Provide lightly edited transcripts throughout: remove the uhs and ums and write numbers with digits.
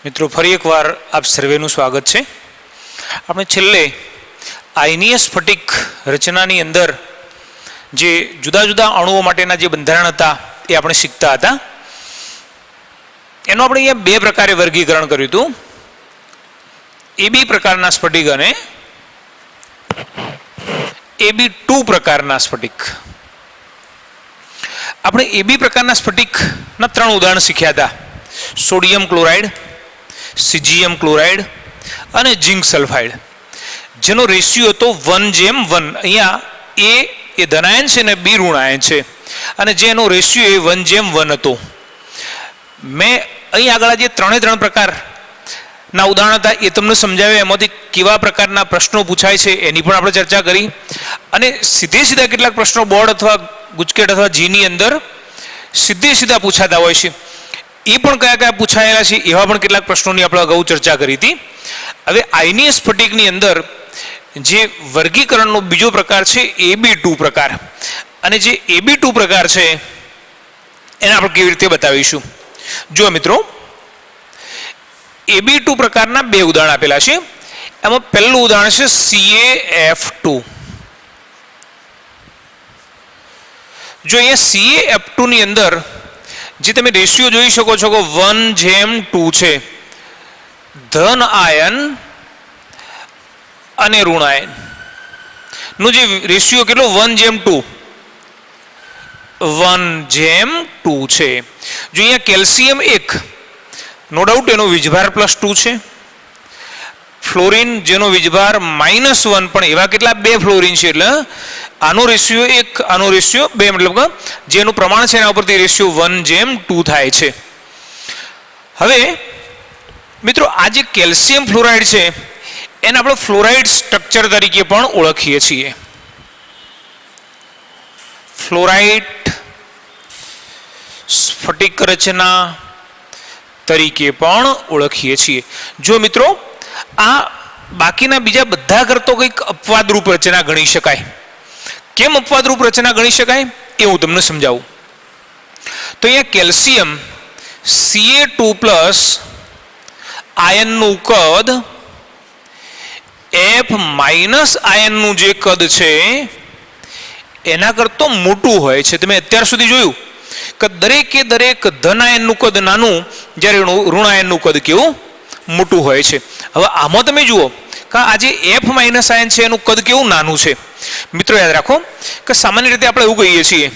મિત્રો ફરી એકવાર આપ સર્વેનું સ્વાગત છે। આપણે છેલ્લે આયનીય સ્ફટિક રચનાની અંદર જે જુદા જુદા અણુઓ માટેના જે બંધારણ હતા એ આપણે શીખતા હતા। એનો આપણે અહીંયા બે પ્રકારે વર્ગીકરણ કર્યું હતું, AB પ્રકારના સ્ફટિક અને AB2 પ્રકારના સ્ફટિક। આપણે AB પ્રકારના સ્ફટિકના ત્રણ ઉદાહરણ શીખ્યા હતા, સોડિયમ ક્લોરાઇડ, સીજીએમ ક્લોરાઇડ અને ઝિંક સલ્ફાઇડ, જેનો રેશિયો હતો 1:1। અહીંયા A એ ધનાયન છે અને B ઋણાયન છે, અને જેનો રેશિયો એ 1:1 હતો। મેં અહીં આગળ જે ત્રણ પ્રકારના ઉદાહરણ હતા એ તમને સમજાવ્યા, એમાંથી કેવા પ્રકારના પ્રશ્નો પૂછાય છે એની પણ આપણે ચર્ચા કરી, અને સીધા કેટલાક પ્રશ્નો બોર્ડ અથવા ગુજકેટ અથવા જીની અંદર સીધા પૂછાતા હોય છે, એ પણ કયા પૂછાયેલા છે એવા પણ કેટલાક પ્રશ્નોની આપણે અગાઉ ચર્ચા કરી હતી। હવે આયનીય સ્ફટિકની અંદર જે વર્ગીકરણનો બીજો પ્રકાર છે AB2 પ્રકાર, અને જે AB2 પ્રકાર છે એને આપણે કેવી રીતે બતાવીશું। જુઓ મિત્રો, AB2 પ્રકારના બે ઉદાહરણ આપેલા છે। એમાં પહેલું ઉદાહરણ છે CaF2। જો અહીંયા CaF2 ની અંદર જે તમે રેશિયો જોઈ શકો છો કે 1:2 છે, ધન આયન અને ઋણાયન નો જે રેશિયો કેટલો 1:2 છે। જો અહીંયા કેલ્શિયમ 1, નો ડાઉટ એનો વીજભાર +2 છે, ફ્લોરિન જેનો વીજભાર -1, પણ એવા કેટલા બે ફ્લોરિન છે, એટલે આનો રેશિયો 1, આનો રેશિયો 2, મતલબ કે જેનું પ્રમાણ છે એના ઉપરથી રેશિયો 1:2 થાય છે। હવે મિત્રો, આ જે કેલ્શિયમ ફ્લોરાઇડ છે એને આપણે ફ્લોરાઇડ સ્ટ્રક્ચર તરીકે પણ ઓળખીએ છીએ, ફ્લોરાઇડ સ્ફટિક રચના તરીકે પણ ઓળખીએ છીએ। જો મિત્રો, આ બાકીના બીજા બધા કરતો કંઈક અપવાદરૂપ રચના ગણી શકાય। કેમ અપવાદરૂપ રચના ગણી શકાય એ હું તમને સમજાવું। તો અહીંયા કેલ્શિયમ Ca2+ આયનનું કદ F- આયનનું જે કદ છે એના કરતો મોટું હોય છે। તમે અત્યાર સુધી જોયું કે દરેક ધન આયનનું કદ નાનું, જ્યારે ઋણાયનનું કદ કેવું મોટું હોય છે। હવે આમાં તમે જુઓ કે આ જે F- આયન છે એનું કદ કેવું નાનું છે। મિત્રો યાદ રાખો કે સામાન્ય રીતે આપણે એવું કહીએ છીએ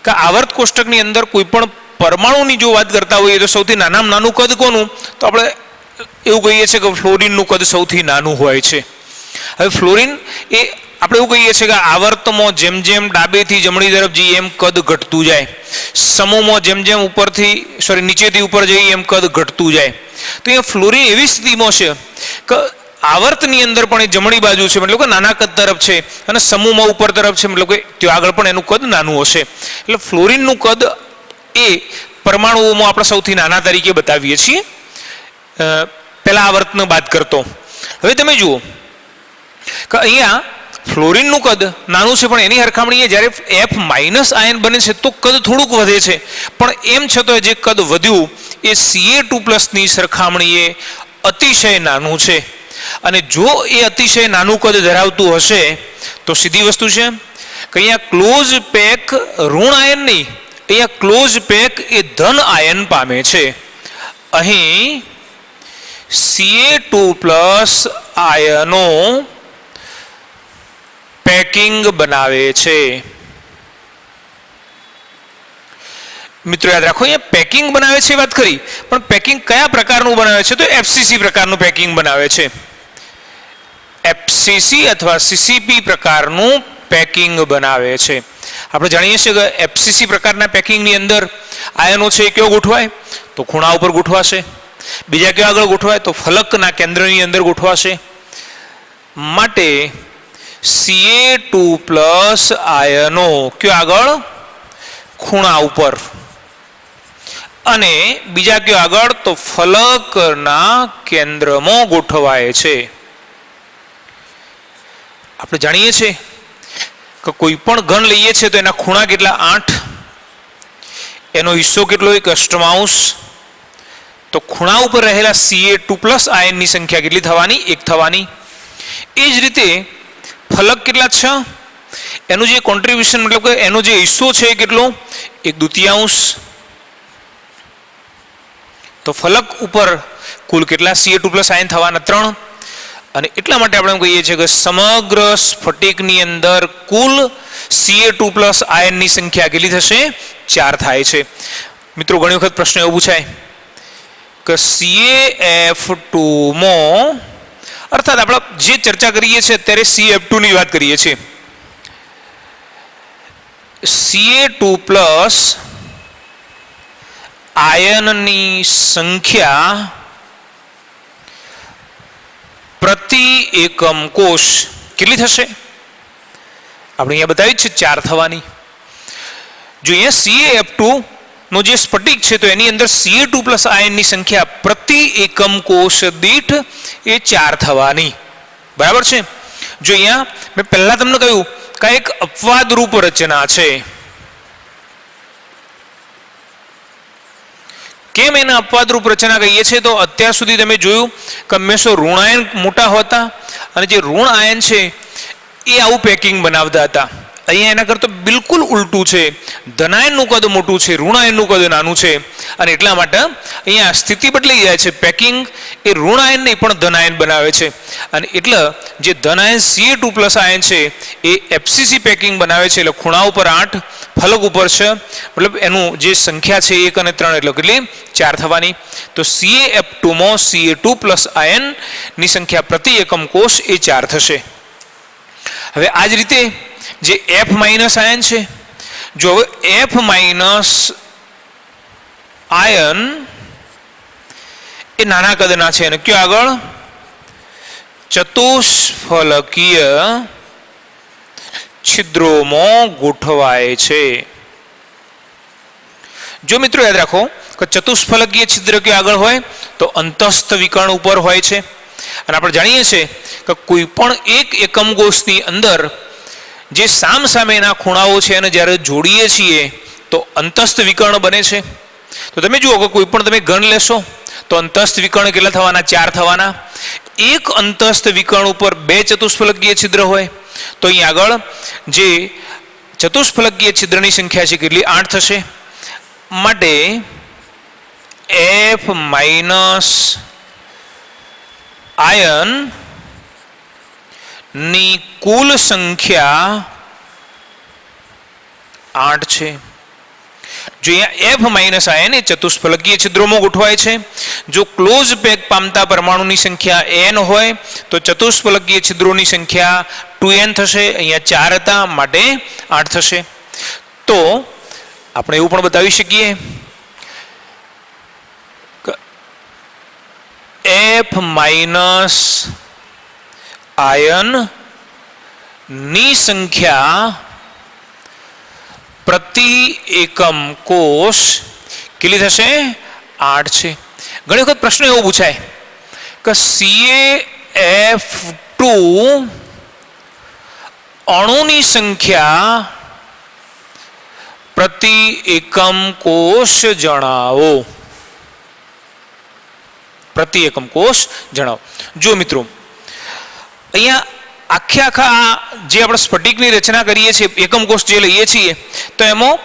કે આવર્ત કોષ્ટકની અંદર કોઈ પણ પરમાણુની જો વાત કરતા હોઈએ તો સૌથી નાનામાં નાનું કદ કોનું, તો આપણે એવું કહીએ છીએ કે ફ્લોરિનનું કદ સૌથી નાનું હોય છે। હવે ફ્લોરિન એ આપણે એવું કહીએ છીએ કે આવર્તમાં જેમ જેમ ડાબેથી જમણી તરફ જઈએ એમ કદ ઘટતું જાય, સમૂહમાં જેમ નીચેથી ઉપર જઈએ એમ કદ ઘટતું જાય। તો અહીંયા ફ્લોરિન એવી સ્થિતિમાં છે કે આવર્તની અંદર પણ એ જમણી બાજુ છે, મતલબ કે નાના કદ તરફ છે, અને સમૂહમાં ઉપર તરફ છે, મતલબ કે ત્યાં આગળ પણ એનું કદ નાનું હશે। એટલે ફ્લોરિનનું કદ એ પરમાણુઓમાં આપણે સૌથી નાના તરીકે બતાવીએ છીએ, પહેલા આવર્તને બાદ કરતો। હવે તમે જુઓ કે અહીંયા ફ્લોરિનનું કદ નાનું છે, પણ એની સરખામણીએ જ્યારે F- આયન બને છે તો કદ થોડુંક વધે છે, પણ એમ છતાં જે કદ વધ્યું એ Ca2+ ની સરખામણીએ અતિશય નાનું છે। અને જો એ અતિશય નાનું કદ ધરાવતું હશે તો સીધી વસ્તુ છે કે અહીંયા ક્લોઝ પેક ઋણ આયન નહીં, અહીંયા ક્લોઝ પેક એ ધન આયન પામે છે। અહીં Ca2+ આયનો પેકિંગ બનાવે છે। મિત્રો યાદ રાખો, અહીંયા પેકિંગ બનાવે છે વાત કરી, પણ પેકિંગ કયા પ્રકારનું બનાવે છે, તો FCC પ્રકારનું પેકિંગ બનાવે છે। FCC અથવા CCP પ્રકારનું પેકિંગ બનાવે છે। આપણે જાણીએ છીએ કે FCC પ્રકારના પેકિંગની અંદર આયનો છે એ કેવો ગોઠવાય, તો ખૂણા ઉપર ગોઠવાશે। બીજા કેવા આગળ ગોઠવાય, તો ફલકના કેન્દ્રની અંદર ગોઠવાશે। માટે Ca2+ આયનો કયો આગળ ખૂણા ઉપર, અને બીજા કયો આગળ તો ફલકના કેન્દ્રમાં ગોઠવાય છે। આપણે જાણીએ છીએ કે કોઈ પણ ઘન લઈએ છીએ તો એના ખૂણા કેટલા 8, એનો હિસ્સો કેટલો 1 અષ્ટમાંશ, તો ખૂણા ઉપર રહેલા Ca2+ આયનની સંખ્યા કેટલી થવાની? 1 થવાની. એ જ રીતે ફલક કેટલા છે? એનું જે કોન્ટ્રીબ્યુશન મતલબ કે એનો જે હિસ્સો છે એ કેટલો? 1/2. તો ફલક ઉપર કુલ કેટલા Ca2+ આયન થવાના? 3. અને એટલા માટે આપણે એમ કહીએ છીએ કે સમગ્ર સ્ફટિકની અંદર કુલ Ca2+ આયનની સંખ્યા કેટલી થશે? 4 થાય છે. મિત્રો ઘણી વખત પ્રશ્ન એવો પૂછાય કે CaF2 માં અર્થાત આપણે જે ચર્ચા કરીએ છીએ અત્યારે CF2 ની વાત કરીએ છીએ. Ca2+ આયનની સંખ્યા પ્રતિ એકમ કોષ કેટલી થશે? આપણે અહીંયા બતાવી છે 4 થવાની. જો અહીંયા CaF2 નો જે સ્ફટિક છે તો એની અંદર Ca2+ આયનની સંખ્યા પ્રતિ એકમ કોષ દીઠ એ 4 થવાની. બરાબર છે? જો અહીંયા મેં પહેલા તમને કહ્યું કે એક અપવાદરૂપ રચના છે. કેમ એને અપવાદરૂપ રચના કહીએ છીએ? તો અત્યાર સુધી તમે જોયું કે હંમેશા ઋણાયન મોટા હોતા અને જે ઋણ આયન છે એ આવું પેકિંગ બનાવતા હતા. અહીંયા એના કરતાં બિલકુલ ઉલટું છે. ધનાયનનું કદ મોટું છે, ઋણાયનનું કદ નાનું છે. અને એટલા માટે અહીંયા સ્થિતિ બદલાઈ જાય છે. પેકિંગ એ ઋણાયન નહીં પણ ધનાયન બનાવે છે. અને એટલે જે ધનાયન Ca2+ આયન છે એ FCC પેકિંગ બનાવે છે. એટલે ખૂણા ઉપર 8, ફલક ઉપર છે, મતલબ એનું જે સંખ્યા છે 1 અને 3 એટલે કેટલી? 4 થવાની. તો CaF2 માં Ca2+ આયનની સંખ્યા પ્રતિ એકમ કોષ એ 4 થશે. હવે આ જ રીતે જે F- આયન છે, જો F- આયન એ નાના કદના છે અને કયો આગળ? ચતુષ્ફલકીય છિદ્રોમાં ગોઠવાય છે. જો મિત્રો યાદ રાખો કે ચતુષ્ફલકીય છિદ્ર કયો આગળ હોય? તો અંતસ્થ વિકર્ણ ઉપર હોય છે. અને આપણે જાણીએ છીએ કે કોઈ પણ એક એકમ કોષની અંદર જે સામસામેના ખૂણાઓ છે અને જ્યારે જોડીએ છીએ તો અંતસ્થ વિકર્ણ બને છે. તો તમે જુઓ કે કોઈ પણ તમે ઘન લેશો તો અંતસ્થ વિકર્ણ કેટલા થવાના? 4 થવાના. એક અંતસ્થ વિકર્ણ ઉપર 2 ચતુષ્ફલકીય છિદ્ર હોય તો અહીં આગળ જે ચતુષ્ફલકીય છિદ્રની સંખ્યા છે કેટલી? 8 થશે. માટે F- આયન ની કુલ સંખ્યા 8 છે. જો અહીંયા F- આયન એ ચતુષ્ફલકીય છિદ્રોમાં ગોઠવાય છે. જો ક્લોઝ પેક પામતા પરમાણુની સંખ્યા n હોય તો ચતુષ્ફલકીય છિદ્રોની સંખ્યા 2n થશે. અહીંયા 4 હતા માટે 8 થશે. તો આપણે એવું પણ બતાવી શકીએ કે F- આયન ની સંખ્યા પ્રતિ એકમ કોષ કેટલી થશે? 8 છે. ઘણી વખત પ્રશ્ન એવો પૂછાય કે CaF2 અણુની સંખ્યા પ્રતિ એકમ કોષ જણાવો. પ્રતિ એકમ કોષ જણાવો. જો મિત્રો અહીંયા આખા જે આપણે સ્ફટિકની રચના કરીએ છીએ, એકમ કોષ જે લઈએ છીએ તો એમાં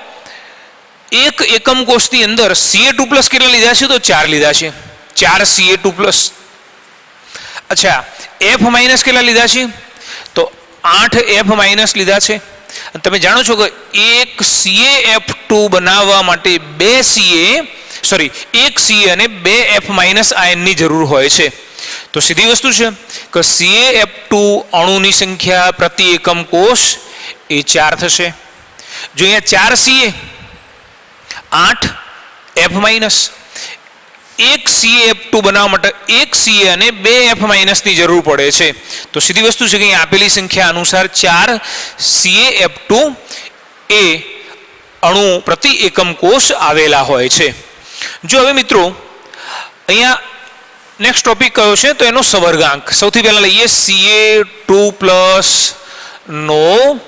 એક એકમ કોષની અંદર Ca2+ કેટલા લીધા છે? તો 4 લીધા છે. 4 Ca2+. અચ્છા, F- કેટલા લીધા છે? તો 8 F- લીધા છે. તમે જાણો છો કે એક CaF2 બનાવવા માટે 1 Ca અને 2 F- આયનની જરૂર હોય છે. તો સીધી વસ્તુ છે કે CaF2 અણુની સંખ્યા પ્રતિ એકમ કોષ એ 4 થશે. જો અહીંયા 4 Ca, 8 F-, એક CaF2 બનાવવા માટે 1 Ca અને 2 F- ની જરૂર પડે છે. તો સીધી વસ્તુ છે કે અહીં આપેલી સંખ્યા અનુસાર 4 CaF2 એ અણુ પ્રતિ એકમ કોષ આવેલા હોય છે. જો હવે મિત્રો અહીંયા નેક્સ્ટ ટોપિક કયો છે? તો એનો સવર્ગાંક. સૌથી પહેલા લઈએ Ca2+ નો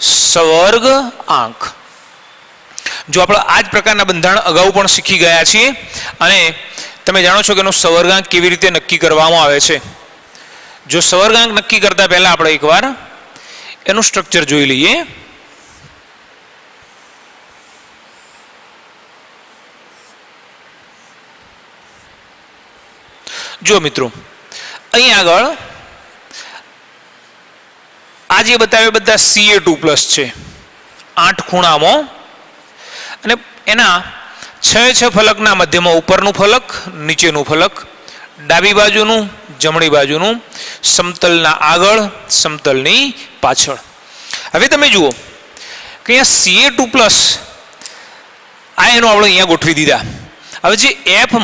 સવર્ગાંક. જો આપણે આ જ પ્રકારના બંધારણ અગાઉ પણ શીખી ગયા છીએ અને તમે જાણો છો કે એનો સવર્ગાંક કેવી રીતે નક્કી કરવામાં આવે છે. જો સવર્ગાંક નક્કી કરતા પહેલા આપણે એકવાર એનું સ્ટ્રક્ચર જોઈ લઈએ. જો મિત્રો અહીં આગળ આ જે બતાવે બધા Ca2+ છે 8 ખૂણામાં અને એના 6 ફલકના મધ્યમાં ઉપરનું ફલક, નીચેનું ફલક, ડાબી બાજુનું, જમણી બાજુનું, સમતલના આગળ, સમતલની પાછળ. હવે તમે જુઓ કે અહીંયા Ca2+ આયનો આપણે અહીંયા ગોઠવી દીધા. હવે જે F-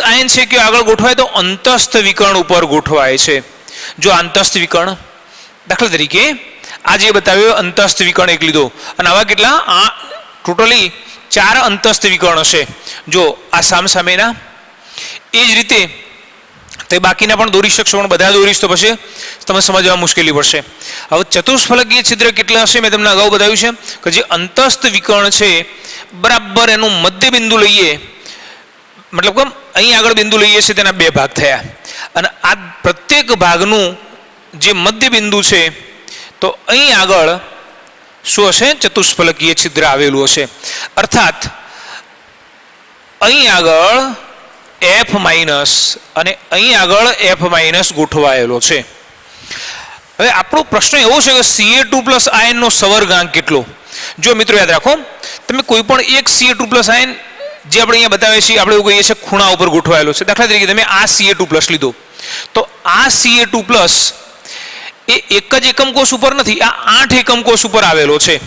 આયન છે કે આગળ ગોઠવાય તો અંતસ્થ વિકર્ણ ઉપર ગોઠવાય છે. જો અંતસ્થ વિકર્ણ દાખલા તરીકે આ જે બતાવ્યો અંતસ્થ વિકર્ણ એક લીધો અને આવા કેટલા ટોટલી 4 અંતસ્થ વિકર્ણ હશે. જો આ સામસામેના એ જ રીતે તે બાકીના પણ દોરી શકશો, પણ બધા દોરીશ તો પછી તમે સમજવા મુશ્કેલી પડશે. હવે ચતુષ્ફલકીય છિદ્ર કેટલા હશે મેં તમને અગાઉ બતાવ્યું છે કે જે અંતસ્થ વિકર્ણ છે બરાબર એનું મધ્ય બિંદુ લઈએ, મતલબ કે અહીં આગળ બિંદુ લઈએ છીએ તેના 2 ભાગ થયા અને આ પ્રત્યેક ભાગનું જે મધ્ય બિંદુ છે તો અહીં આગળ શું હશે? ચતુષ્ફલકીય છિદ્ર આવેલું હશે. અર્થાત અહીં આગળ F- અને અહીં આગળ F- ગોઠવાયેલો છે. હવે આપણો પ્રશ્ન એવો છે કે Ca2+ આયનનો સવર્ગાંક કેટલો? જો મિત્રો યાદ રાખો, તમે કોઈ પણ એક Ca2+ આયન જે આપણે અહીંયા બતાવીએ છીએ આપણે એવું કહીએ છીએ ખૂણા ઉપર ગોઠવાયેલો છે. દાખલા તરીકે તમે આ Ca2+ લીધો તો આ Ca2+ એ એક જ એકમ કોષ ઉપર નથી, આ 8 એકમ કોષ ઉપર આવેલો છે,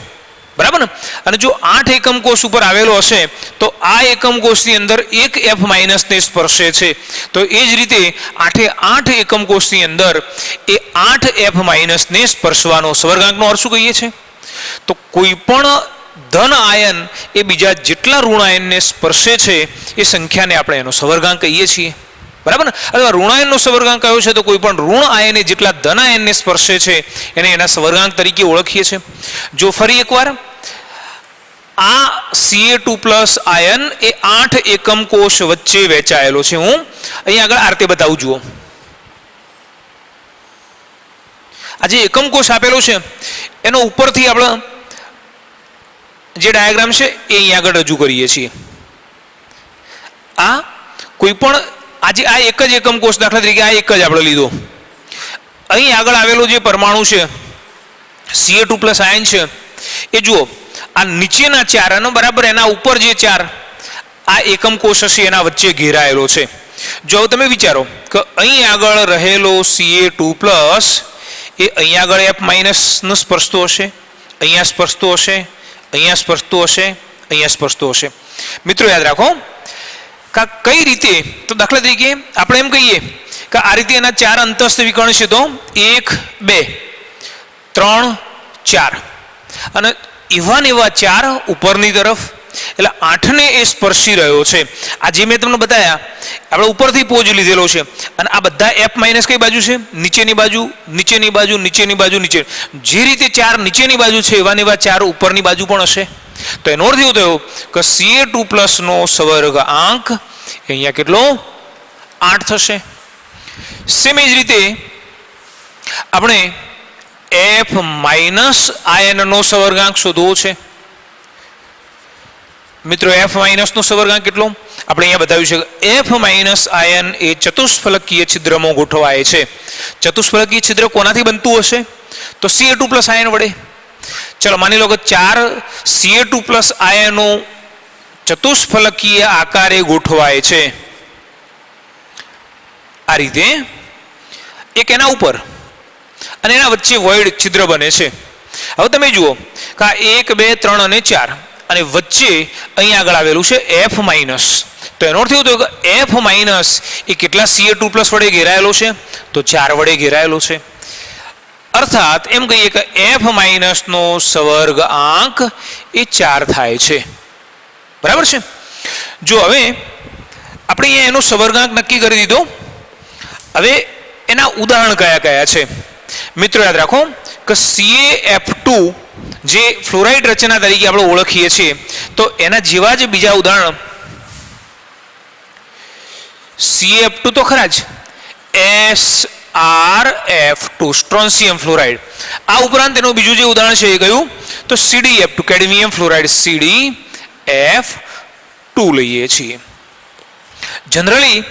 બરાબર ને? અને જો 8 એકમ કોષ ઉપર આવેલો હશે તો આ એકમ કોષની અંદર એક F- ને સ્પર્શે છે. તો એ જ રીતે 8 એકમ કોષની અંદર એ 8 F- ને સ્પર્શવાનો સવર્ગાંકનો અર્થ શું કહીએ છીએ? તો કોઈ પણ ધન આયન એ બીજા જેટલા ઋણ આયનને સ્પર્શે છે એ સંખ્યાને આપણે એનો સવર્ગાંક કહીએ છીએ, બરાબર ને? અથવા ઋણાયનનો સવર્ગાંક કયો છે તો કોઈ પણ ઋણ આયને જેટલા ધન આયનને સ્પર્શે છે એને એના સવર્ગાંક તરીકે ઓળખીએ છીએ. જો ફરી એકવાર આ Ca2+ આયન એ 8 એકમ કોષ વચ્ચે વહેંચાયેલો છે. હું અહીં આગળ આ રીતે બતાવું. જુઓ આ જે એકમ કોષ આપેલો છે એનો ઉપરથી આપણે જે ડાયાગ્રામ છે એ અહીં આગળ રજૂ કરીએ છીએ. આ કોઈ પણ આજે આ એક જ એકમ કોષ, દાખલા તરીકે આ એક જ આપણે લીધો, અહીં આગળ આવેલો જે પરમાણુ છે Ca2+ આયન છે એ જુઓ આ નીચેના 4 અને બરાબર એના ઉપર જે 4 આ એકમ કોષ હશે એના વચ્ચે ઘેરાયેલો છે. જો તમે વિચારો કે અહીં આગળ રહેલો Ca2+ એ અહીં આગળ F- નું સ્પર્શતો હશે, અહીંયા સ્પર્શતો હશે, અહીંયા સ્પર્શતો હશે, અહીંયા સ્પર્શતો હશે. મિત્રો યાદ રાખો કઈ રીતે? તો દાખલા તરીકે આપણે એમ કહીએ કે આ રીતે એના 4 અંતસ્થ વિકર્ણ છે તો 1, 2, 3, 4 અને એવા 4 ઉપરની તરફ, એટલે 8ને એ સ્પર્શી રહ્યો છે. આ જે મેં તમને બતાવ્યા આપણે ઉપરથી પોજ લીધેલો છે અને આ બધા F- કઈ બાજુ છે? નીચેની બાજુ, નીચેની બાજુ, નીચેની બાજુ, નીચે. જે રીતે 4 નીચેની બાજુ છે એવા 4 ઉપરની બાજુ પણ હશે. તો એનો અર્થ એવો થયો કે Ca2+ નો સવર્ગાંક અહીંયા કેટલો? 8 થશે. સેમ એ જ રીતે આપણે F- આયનનો સવર્ગાંક શોધવો છે. મિત્રો F- નો સવર્ગાંક કેટલો? આપણે અહીંયા બતાવ્યું છે કે F- આયન એ ચતુષ્ફલકીય છિદ્રમાં ગોઠવાય છે. ચતુષ્ફલકીય છિદ્ર કોનાથી બનતું હશે? તો Ca2+ આયન વડે. ચલો માની લો કે 4 Ca2+ આયનો ચતુષ્ફલકીય આકારે ગોઠવાય છે આ રીતે, એક એના ઉપર અને એના વચ્ચે વોઇડ છિદ્ર બને છે. હવે તમે જુઓ કે આ 1, 2, 3 અને 4 અને વચ્ચે અહીં આગળ આવેલું છે F-. તો એનો અર્થ એવું થયો કે F- એ કેટલા Ca2+ વડે ઘેરાયેલો છે? તો 4 વડે ઘેરાયેલો છે. અર્થાત એમ કહીએ કે F- નો સવર્ગાંક એ 4 થાય છે, બરાબર છે? જો હવે આપણે અહીંયા એનો સવર્ગાંક નક્કી કરી દીધો. હવે એના ઉદાહરણ કયા કયા છે મિત્રો યાદ રાખો કે CaF2 જે ફ્લોરાઇડ રચના તરીકે આપણે ઓળખીએ છીએ, તો એના જેવા જ બીજા ઉદાહરણ CaF2 તો ખરા જ, SrF2 સ્ટ્રોન્સિયમ ફ્લોરાઇડ. આ ઉપરાંત એનું બીજું જે ઉદાહરણ છે એ કયું, તો CdF2 કેડમિયમ ફ્લોરાઇડ, CdF2 લઈએ છીએ. જનરલી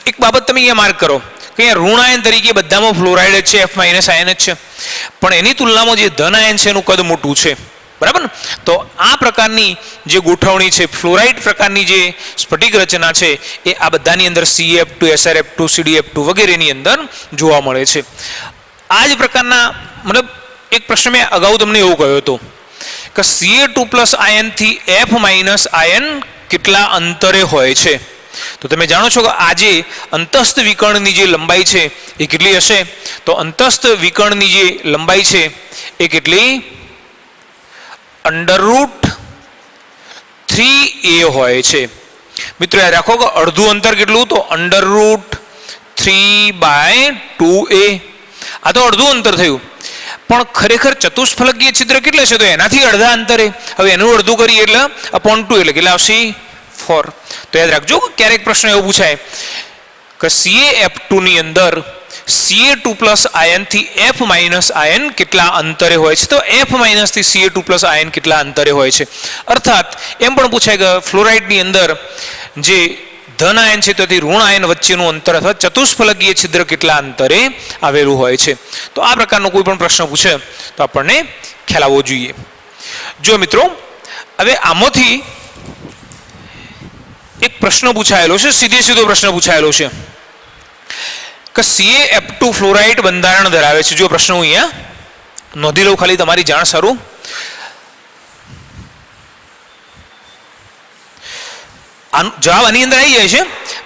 એક બાબત તમે અહીંયા માર્ક કરો કે અહીંયા ઋણ આયન તરીકે બધામાં ફ્લોરાઇડ જ છે, F- આયન જ છે, પણ એની તુલનામાં જે ધન આયન છે એનું કદ મોટું છે, બરાબર ને? તો આ પ્રકારની જે ગોઠવણી છે, ફ્લોરાઇડ પ્રકારની જે સ્ફટિક રચના છે એ આ બધાની અંદર CaF2, SrF2, CdF2 વગેરેની અંદર જોવા મળે છે. આ જ પ્રકારના મતલબ એક પ્રશ્ન મેં અગાઉ તમને એવો કહ્યો હતો કે Ca2+ આયનથી F- આયન કેટલા અંતરે હોય છે. તો તમે જાણો છો કે આ જે અંતસ્થ વિકર્ણની જે લંબાઈ છે એ કેટલી હશે, તો અંતસ્થ વિકર્ણની જે લંબાઈ છે એ કેટલી, √3a હોય છે. મિત્રો યાદ રાખો કે અડધું અંતર કેટલું, તો √3/2a. આ તો અડધું અંતર થયું, પણ ખરેખર ચતુષ્ફલકીય છિદ્ર કેટલે છે, તો એનાથી અડધા અંતરે. હવે એનું અડધું કરીએ એટલે /2 એટલે કેટલા આવશે, 4. તો યાદ રાખજો ક્યારેક પ્રશ્ન એવો પૂછાય કે CaF2 ની અંદર Ca2+ આયનથી F- આયન કેટલા અંતરે હોય છે, તો F- થી Ca2+ આયન કેટલા અંતરે હોય છે. અર્થાત એમ પણ પૂછાય કે ફ્લોરાઇડની અંદર જે ધન આયન છે તેથી ઋણ આયન વચ્ચેનું અંતર અથવા ચતુષ્ફલકીય છિદ્ર કેટલા અંતરે આવેલું હોય છે. તો આ પ્રકારનો કોઈ પણ પ્રશ્ન પૂછે તો આપણને ખ્યાલ આવવો જોઈએ. જો મિત્રો હવે આમાંથી એક પ્રશ્ન પૂછાયેલો છે, સીધો પ્રશ્ન પૂછાયેલો છે કે CaF2 ફ્લોરાઇડ બંધારણ ધરાવે છે. જો પ્રશ્ન હું અહીંયા નોંધી લઉં ખાલી તમારી જાણ સારું. જવાબ આની અંદર આવી જાય છે,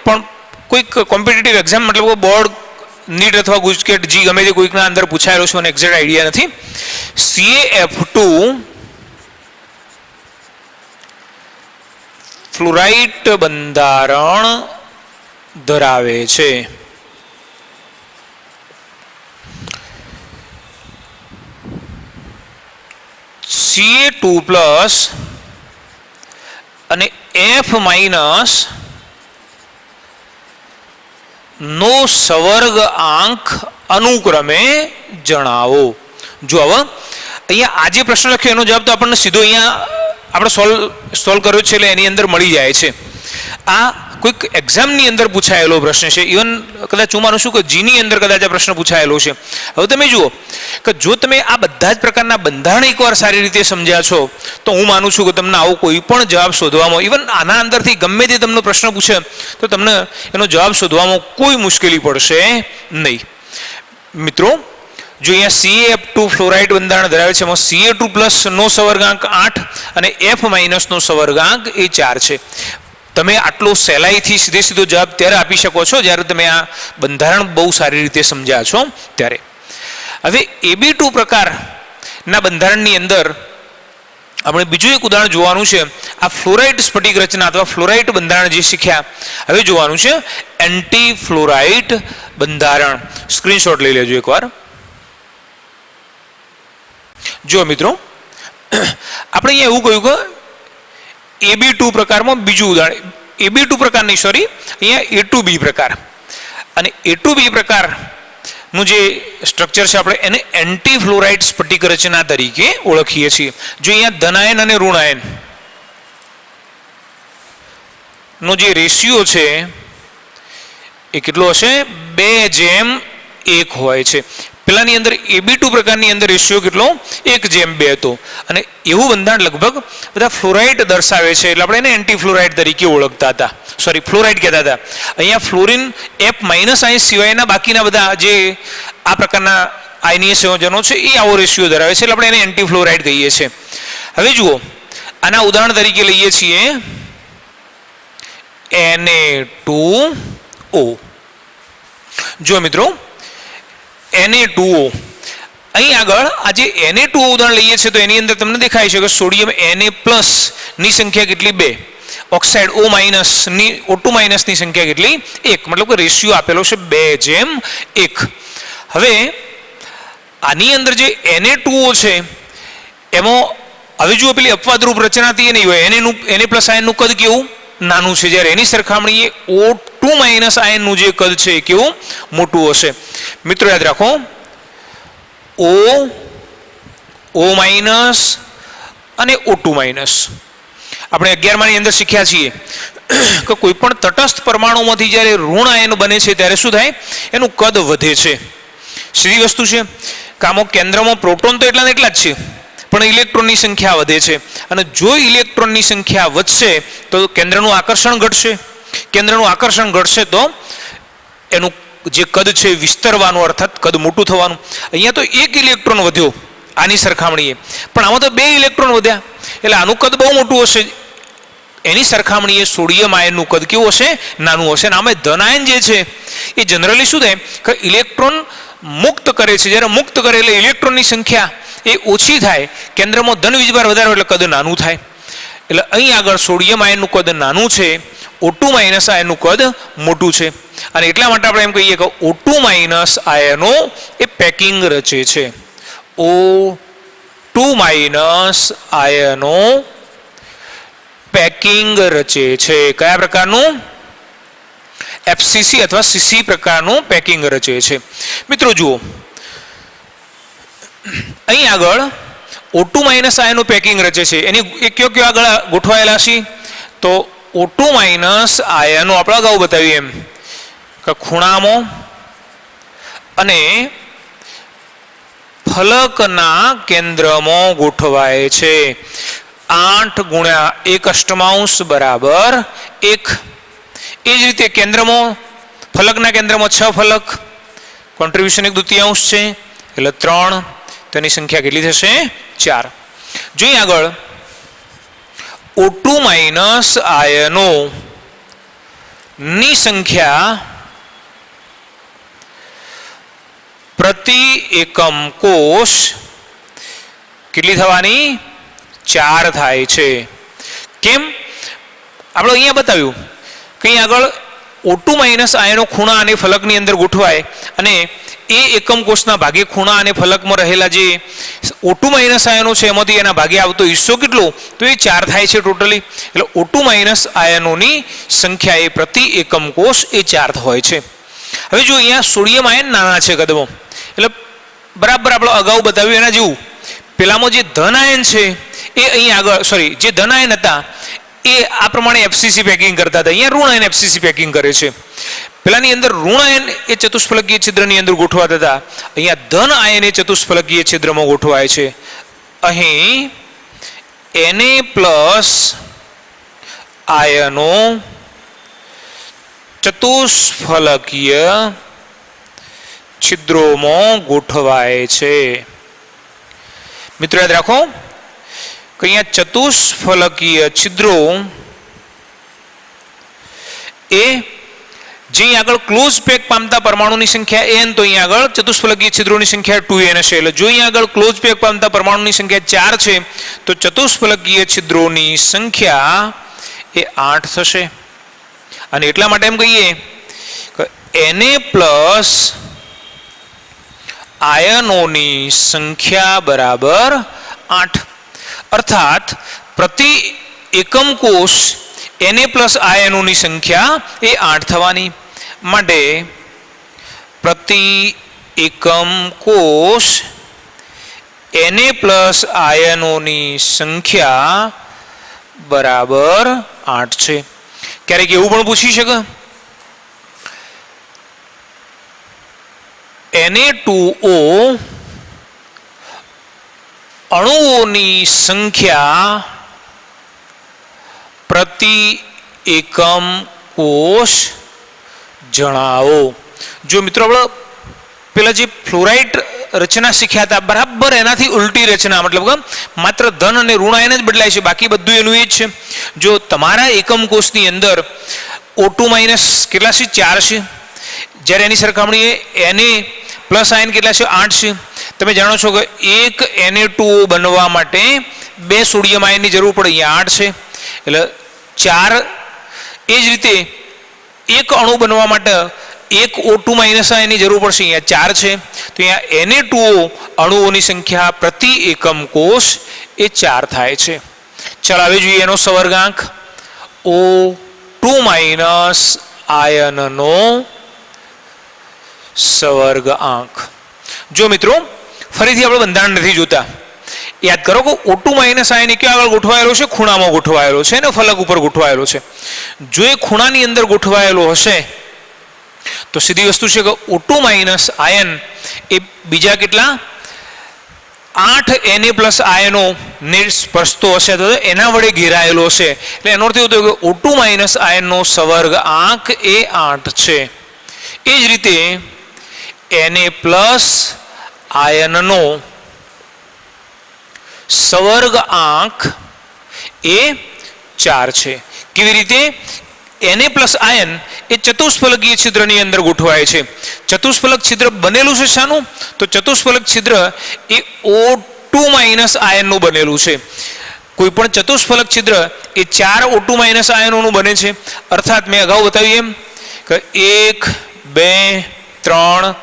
પણ કોઈક કોમ્પિટિટિવ એક્ઝામ મતલબ બોર્ડ, નીટ અથવા ગુજકેટ જી ગમે તે કોઈકના અંદર પૂછાયેલો છે, મને એક્ઝેક્ટ આઈડિયા નથી. CaF2 ફ્લોરાઇડ બંધારણ ધરાવે છે. Ca2+ અને F- નો સવર્ગાંક અનુક્રમે જણાવો. જો હવે અહીંયા આ જે પ્રશ્ન લખ્યો એનો જવાબ તો આપણને સીધો અહીંયા આપણે સોલ્વ કર્યો છે એટલે એની અંદર મળી જાય છે. આ કોઈક એક્ઝામની અંદર પૂછાયેલો પ્રશ્ન છે, ઇવન કદાચ હું માનું છું કે જીની અંદર કદાચ આ પ્રશ્ન પૂછાયેલો છે. હવે તમે જુઓ કે જો તમે આ બધા જ પ્રકારના બંધારણ એકવાર સારી રીતે સમજ્યા છો તો હું માનું છું કે તમને આવો કોઈ પણ જવાબ શોધવામાં, ઇવન આના અંદરથી ગમે તે તમને પ્રશ્ન પૂછે તો તમને એનો જવાબ શોધવામાં કોઈ મુશ્કેલી પડશે નહીં. મિત્રો જો અહીંયા CaF2 ફ્લોરાઇડ બંધારણ ધરાવે છે, એમાં Ca2+ નો સવર્ગાંક 8 અને F- નો સવર્ગાંક એ 4 છે. તમે આટલો સહેલાઈથી સીધો જવાબ ત્યારે આપી શકો છો જ્યારે તમે આ બંધારણ બહુ સારી રીતે સમજ્યા છો ત્યારે. હવે Ab2 પ્રકારના બંધારણની અંદર આપણે બીજું એક ઉદાહરણ જોવાનું છે. આ ફ્લોરાઇડ સ્ફટિક રચના અથવા ફ્લોરાઇડ બંધારણ જે શીખ્યા, હવે જોવાનું છે એન્ટી ફ્લોરાઇડ બંધારણ. સ્ક્રીનશોટ લઈ લેજો એકવાર. જો મિત્રો આપણે અહીંયા એવું કહ્યું કે Ab2 પ્રકારમાં બીજું ઉદાહરણ, Ab2 પ્રકારની અહીંયા A2B પ્રકાર, અને A2B પ્રકારનું જે સ્ટ્રક્ચર છે આપણે એને એન્ટી ફ્લોરાઇડ સ્ફટિક રચના તરીકે ઓળખીએ છીએ. જો અહીંયા ધનાયન અને ઋણાયન નો જે રેશિયો છે એ કેટલો હશે, 2:1 હોય છે. પેલાની અંદર Ab2 પ્રકારની અંદર રેશિયો કેટલો, 1:2 હતો. અને એવું બંધારણ લગભગ બધા ફ્લોરાઇડ દર્શાવે છે એટલે આપણે એને એન્ટી ફ્લોરાઇડ તરીકે ઓળખતા હતા, ફ્લોરાઇડ કહેતા હતા. અહીંયા ફ્લોરિન F- આયન સિવાયના બાકીના બધા જે આ પ્રકારના આયનીય સંયોજનો છે એ આવો રેશિયો ધરાવે છે એટલે આપણે એને એન્ટી ફ્લોરાઇડ કહીએ છીએ. હવે જુઓ આના ઉદાહરણ તરીકે લઈએ છીએ Na2O. જો મિત્રો Na2O, અહીં આગળ આ જે Na2O ઉદાહરણ લઈએ છીએ તો એની અંદર તમને દેખાય છે કે સોડિયમ Na+ ની સંખ્યા કેટલી, 2. ઓક્સાઇડ O- ની O2- ની સંખ્યા કેટલી, 1. મતલબ કે રેશિયો આપેલો છે 2:1. હવે આની અંદર જે Na2O છે એમાં હવે જુઓ પેલી અપવાદરૂપ રચના હતી એ નહીં હોય, એને પ્લસ આયનનું કદ કેવું નાનું છે, જ્યારે એની સરખામણીએ O2 માઇનસ આયનનું જે કદ છે એ કેવું મોટું હશે. મિત્રો યાદ રાખો, O માઇનસ અને O2 માઇનસ આપણે 11માની અંદર શીખ્યા છીએ કે કોઈ પણ તટસ્થ પરમાણુમાંથી જ્યારે ઋણ આયન બને છે ત્યારે શું થાય, એનું કદ વધે છે. સીધી વસ્તુ છે. કામો કેન્દ્રમાં પ્રોટોન તો એટલા ને એટલા જ છે, પણ ઇલેક્ટ્રોનની સંખ્યા વધે છે, અને જો ઇલેક્ટ્રોનની સંખ્યા વધશે તો કેન્દ્રનું આકર્ષણ ઘટશે. કેન્દ્રનું આકર્ષણ ઘટશે તો એનું જે કદ છે વિસ્તરવાનું, અર્થાત કદ મોટું થવાનું. અહીંયા તો એક ઇલેક્ટ્રોન વધ્યો આની સરખામણીએ, પણ આમાં તો 2 ઇલેક્ટ્રોન વધ્યા, એટલે આનું કદ બહુ મોટું હશે. એની સરખામણીએ સોડિયમ આયનનું કદ કેવું હશે, નાનું હશે. અને આમે ધન આયન જે છે એ જનરલી શું થાય કે ઇલેક્ટ્રોન મુક્ત કરે છે, જ્યારે મુક્ત કરે એટલે ઇલેક્ટ્રોનની સંખ્યા એ ઓછી થાય, કેન્દ્રમાં ધન વીજભાર વધારે એટલે કદ નાનું થાય. એટલે અહીં આગળ સોડિયમ આયનનું કદ નાનું છે, O2 માઇનસ આયનનું કદ મોટું છે, અને એટલા માટે આપણે એમ કહીએ કે O2 માઇનસ આયનો એ પેકિંગ રચે છે. O2 માઇનસ આયનો પેકિંગ રચે છે. કયા પ્રકારનું? FCC અથવા CC પ્રકારનું પેકિંગ રચે છે. મિત્રો જુઓ, અહીં આગળ O2 માઇનસ આયનનું પેકિંગ રચે છે, એની કયો કયો આગળ ગોઠવાયેલા છે, તો O2 માઇનસ આયનો આપણે અગાઉ બતાવ્યું એમ કે ખૂણામાં અને ફલકના કેન્દ્રમાં ગોઠવાય છે. 8 ગુણ્યા 1 અષ્ટમાંશ બરાબર 1. એ જ રીતે કેન્દ્રમાં, ફલકના કેન્દ્રમાં 6 ફલક, કોન્ટ્રીબ્યુશન 1/2 છે એટલે 3, તેની સંખ્યા કેટલી થશે? 4. જોઈએ આગળ, O2 માઇનસ આયનો ની સંખ્યા પ્રતિ એકમ કોષ કેટલી થવાની? 4 થાય છે. કેમ? આપણે અહીંયા બતાવ્યું કે અહીં આગળ O2 માઇનસ આયનો ખૂણા અને ફલકની અંદર ગોઠવાય, અને એ એકમ કોષના ભાગે ખૂણા અને ફલકમાં રહેલા જે O2 માઇનસ આયનો છે એમાંથી એના ભાગે આવતો હિસ્સો કેટલો? તો એ 4 થાય છે ટોટલી. એટલે O2 માઇનસ આયનોની સંખ્યા એ પ્રતિ એકમ કોષ એ 4 હોય છે. હવે જો અહીંયા સોડિયમ આયન નાના છે કદમાં, એટલે બરાબર આપણે અગાઉ બતાવ્યું એના જેવું. પેલામાં જે ધન આયન છે એ અહીં આગળ, સોરી, જે ધન આયન હતા એ આ પ્રમાણે FCC પેકિંગ કરતા હતા, અહીંયા ઋણ આયન FCC પેકિંગ કરે છે. પેલાની અંદર ઋણ આયન એ ચતુષ્ફલકીય છિદ્રની અંદર ગોઠવાતા હતા, અહીંયા ધન આયન એ ચતુષ્ફલકીય છિદ્રમાં ગોઠવાય છે. અહીં Na પ્લસ આયનો ચતુષ્ફલકીય છિદ્રોમાં ગોઠવાય છે. મિત્રો યાદ રાખો કે અહીંયા ચતુષ્ફલકીય છિદ્રો એ જે આગળ ક્લોઝ પેક પામતા પરમાણુની સંખ્યા n, તો અહીંયા આગળ ચતુષ્ફલકીય છિદ્રોની સંખ્યા 2n હશે. એટલે જો અહીંયા આગળ ક્લોઝ પેક પામતા પરમાણુની સંખ્યા 4 છે તો ચતુષ્ફલકીય છિદ્રોની સંખ્યા એ 8 થશે. અને એટલા માટે એમ કહીએ કે Na પ્લસ આયનોની સંખ્યા બરાબર 8, અર્થાત પ્રતિ એકમ કોષ Na પ્લસ આયનોની સંખ્યા એ 8 થવાની. માટે પ્રતિ એકમ કોષ Na પ્લસ આયનોની સંખ્યા બરાબર 8 છે. ક્યારેક એવું પણ પૂછી શકે, Na2O અણુઓની સંખ્યા પ્રતિ એકમ કોષ જણાવો. જો મિત્રો આપણે પેલા જે ફ્લોરાઇડ રચના શીખ્યા હતા બરાબર એનાથી ઉલટી રચના, મતલબ કે માત્ર ધન અને ઋણ આયન જ બદલાય છે, બાકી બધું એનું એ જ છે. જો તમારા એકમ કોષની અંદર O2 માઇનસ કેટલા છે? 4 છે, જ્યારે એની સરખામણીએ Na પ્લસ આયન કેટલા છે? 8 છે. તમે જાણો છો કે એક Na2O બનવા માટે 2 સોડિયમ આયનની જરૂર પડે, અહીંયા 8 છે એટલે 4. એ જ રીતે એક અણુ બનવા માટે એક O2 માઇનસ આયનની જરૂર પડશે. અહીંયા 4 છે તો અહીંયા Na2O અણુઓની સંખ્યા પ્રતિ એકમ કોષ એ 4 થાય છે. ચાલો હવે જોઈએ એનો સવર્ગાંક. O2 minus આયનનો સવર્ગાંક. જો મિત્રો ફરીથી આપણે બંધારણ નથી જોતા, યાદ કરો કે O2 માઇનસ આયન ક્યાં આગળ ગોઠવાયેલો છે? ખૂણામાં ગોઠવાયેલો છે ને ફલક ઉપર ગોઠવાયેલો છે. જો એ ખૂણાની અંદર ગોઠવાયેલો હશે તો સીધી વસ્તુ છે કે O2 માઇનસ આયન એ બીજા કેટલા 8 Na પ્લસ આયનો ને સ્પર્શતો હશે તો એના વડે ઘેરાયેલો હશે. એટલે એનો અર્થ એવો થયો કે O2 માઇનસ આયનનો સવર્ગાંક એ 8 છે. એ જ રીતે Na પ્લસ આયનનો સવર્ગાંક એ 4 છે. કેવી રીતે? Na પ્લસ આયન એ ચતુષ્ફલકીય છિદ્રની અંદર ગોઠવાય છે. ચતુષ્ફલક છિદ્ર બનેલું છે શાનું? તો ચતુષ્ફલક છિદ્ર એ O2 માઇનસ આયનનું બનેલું છે. કોઈ પણ ચતુષ્ફલક છિદ્ર એ 4 O2 માઇનસ આયનોનું બને છે. અર્થાત મેં અગાઉ બતાવ્યું એમ કે 1, 2, 3